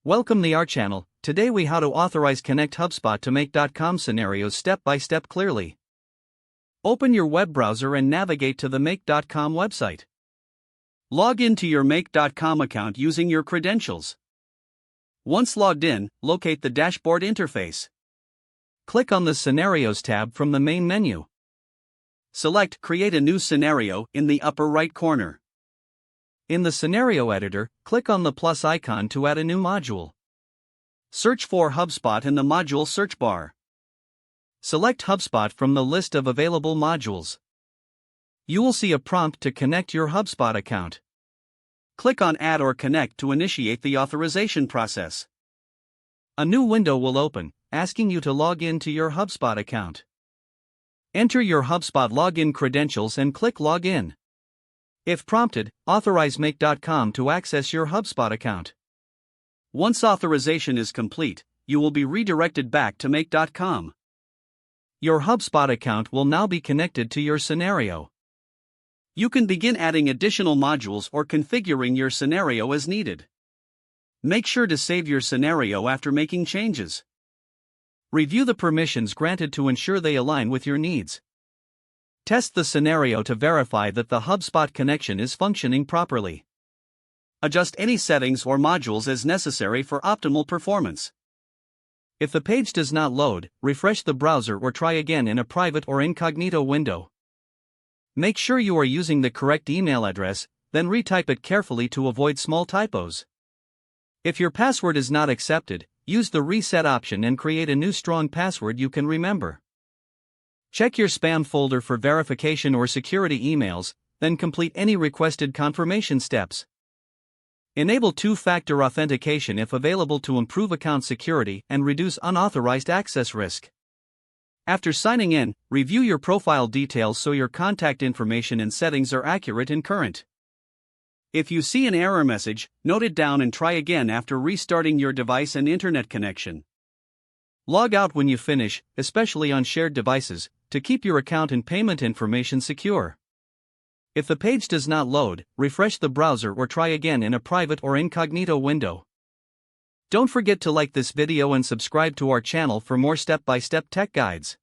Welcome to our channel. Today we how to authorize connect HubSpot to make.com scenarios step by step clearly. Open your web browser and navigate to the make.com website. Log into your make.com account using your credentials. Once logged in, locate the dashboard interface. Click on the Scenarios tab from the main menu. Select Create a new scenario in the upper right corner. In the scenario editor, click on the plus icon to add a new module. Search for HubSpot in the module search bar. Select HubSpot from the list of available modules. You will see a prompt to connect your HubSpot account. Click on Add or Connect to initiate the authorization process. A new window will open, asking you to log in to your HubSpot account. Enter your HubSpot login credentials and click Login. If prompted, authorize make.com to access your HubSpot account. Once authorization is complete, you will be redirected back to make.com. Your HubSpot account will now be connected to your scenario. You can begin adding additional modules or configuring your scenario as needed. Make sure to save your scenario after making changes. Review the permissions granted to ensure they align with your needs. Test the scenario to verify that the HubSpot connection is functioning properly. Adjust any settings or modules as necessary for optimal performance. If the page does not load, refresh the browser or try again in a private or incognito window. Make sure you are using the correct email address, then retype it carefully to avoid small typos. If your password is not accepted, use the reset option and create a new strong password you can remember. Check your spam folder for verification or security emails, then complete any requested confirmation steps. Enable two-factor authentication if available to improve account security and reduce unauthorized access risk. After signing in, review your profile details so your contact information and settings are accurate and current. If you see an error message, note it down and try again after restarting your device and internet connection. Log out when you finish, especially on shared devices, to keep your account and payment information secure. If the page does not load, refresh the browser or try again in a private or incognito window. Don't forget to like this video and subscribe to our channel for more step-by-step tech guides.